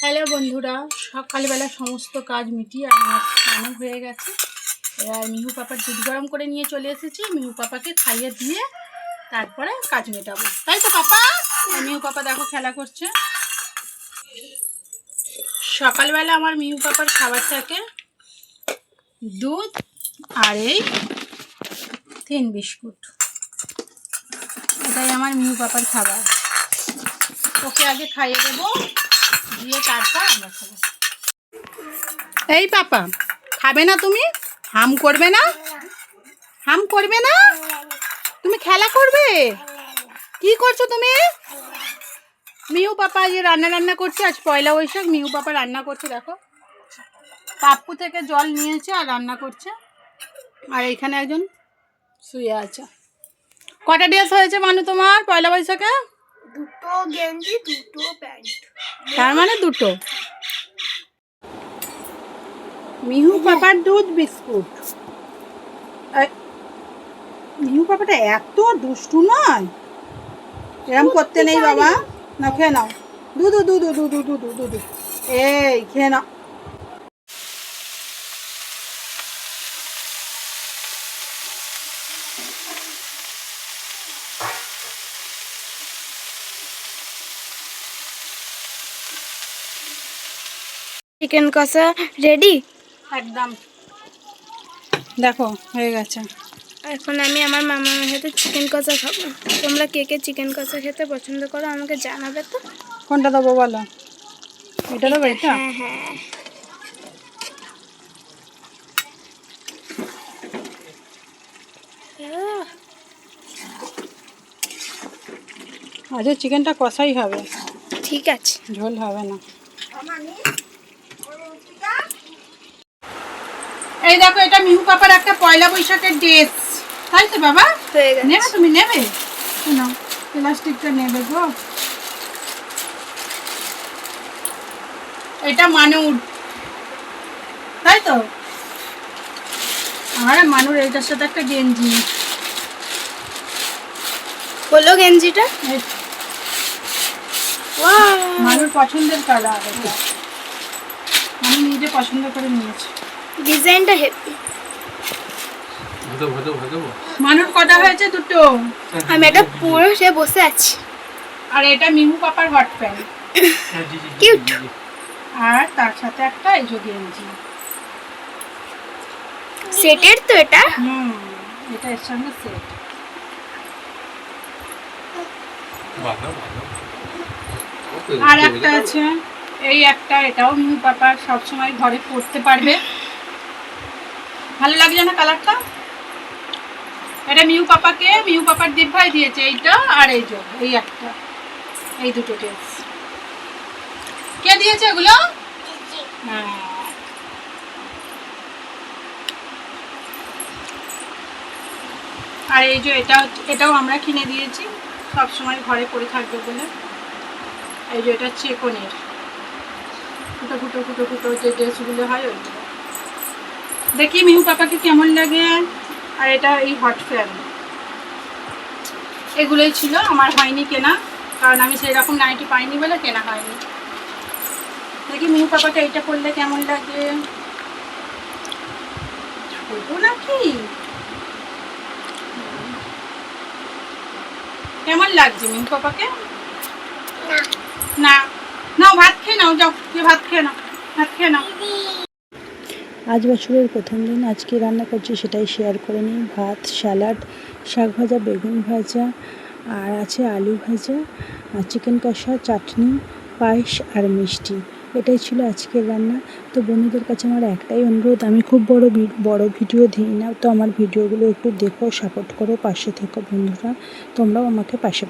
Hello বন্ধুরা, সকালবেলা সমস্ত কাজ মিটিয়ে আমার স্নান হয়ে গেছে। এবার মিহু পাপার দুধ গরম করে নিয়ে চলে এসেছি। মিহু পাপাকে খাইয়ে দিয়ে তারপরে কাজ মেটাবো, তাই তো পাপা? মিহু পাপা দেখো খেলা করছে। সকালবেলা আমার মিহু পাপার খাবার থাকে দুধ আর এই 3 বিস্কুট। এটাই আমার মিহু পাপার খাবার। ওকে আগে খাইয়ে দেবো, দিয়ে তারপর আমরা খাবো। এই পাপা, খাবে না তুমি? হাম করবে না? হাম করবে না? তুমি খেলা করবে? কি করছো তুমি? মিহু পাপা যে রান্না করছে, আজ পয়লা বৈশাখ। মিহু পাপা রান্না করছে, দেখো পাপ্পু থেকে জল নিয়েছে আর রান্না করছে। আর এখানে একজন শুয়ে আছে। কটা ড্রেস হয়েছে মানু তোমার পয়লা বৈশাখে? 2 গেঞ্জি 2 প্যান্ট। তার মানে 2। মিহু পাপার দুধ বিস্কুট। মিহু পাপাটা এত দুষ্টু নয়, এরম করতে নেই বাবা। না, খেয়ে নাও। দুধু দুধু দুধু দুধু দুধু, এই খেয়ে নাও। চিকেন কষা রেডি একদম, দেখো হয়ে গেছে। এখন আমি আমার মামার সাথে চিকেন কষা খাবো। তোমরা কে কে চিকেন কষা খেতে পছন্দ করো আমাকে জানাবে তো। কোনটা দেবো বলো? এটা দেবো? এটা? হ্যাঁ হ্যাঁ। আজকে চিকেনটা কষাই হবে, ঠিক আছে, ঝোল হবে না। এই দেখো, এটা মিহু পাপার একটা পয়লা বৈশাখের ড্রেস, তাই তো বাবা? হয়ে গেছে। নেবে? তুমি নেবে? শোনো, প্লাস্টিকটা নেবে গো। এটা মানুর, তাই তো? আর মানুর এইটার সাথে একটা গেঞ্জি। হলো গেঞ্জিটা। মানুর পছন্দের কালার এটা, আমি নিজে পছন্দ করে নিয়েছি। ডিজাইনটা হেভি। মানুর কটা হয়েছে? 2। আমি এটা পুরো সে বসে আছি। আর এটা মিহু পাপার হট প্যান্ট, কিউট। আর তার সাথে একটা এই যে গেঞ্জি। সেটের তো এটা। এটা এর সঙ্গে সেট। আর একটা আছে, এই একটা, এটাও মিহু পাপা সবসময় ঘরে পরতে পারবে। ভালো লাগছে না কালারটা? এটা মিহু পাপাকে মিহু পাপার দীপ ভাই দিয়েছে, এইটা আর এই যে এই একটা, এই 2টো ড্রেস। কে দিয়েছে এগুলো? হ্যাঁ। আর এই যে এটাও আমরা কিনে দিয়েছি, সব সময় ঘরে পরে থাকবে বলে। এই যে এটা চেকনের ফুটো ফুটো ফুটো ফুটো যে ড্রেসগুলো হয় ওইগুলো। দেখি মিহু পাপাকে কেমন লাগে। আর এটা এই হট ফ্যান, এগুলোই ছিল, আমার হয়নি কেনা, কারণ আমি সেই রকম নাইটি পাইনি বলে কেনা হয়নি। দেখি মিহু পাপাকে এইটা পরলে কেমন লাগে। ছোট নাকি? কেমন লাগছে মিহু পাপাকে? না নাও, ভাত খেয়ে নাও, যাও ভাত খেয়ে নাও, ভাত খেয়ে নাও। আজ বছরের প্রথম দিন, আজকে রান্না করছি সেটাই শেয়ার করে নিই। ভাত, স্যালাড, শাক ভাজা, বেগুন ভাজা, আর আছে আলু ভাজা, আর চিকেন কষা, চাটনি, পায়েস আর মিষ্টি। এটাই ছিল আজকের রান্না। তো বন্ধুদের কাছে আমার একটাই অনুরোধ, আমি খুব বড় ভিডিও দিই না, তো আমার ভিডিওগুলো একটু দেখো, সাপোর্ট করো, পাশে থেকো বন্ধুরা। তোমরাও আমাকে পাশে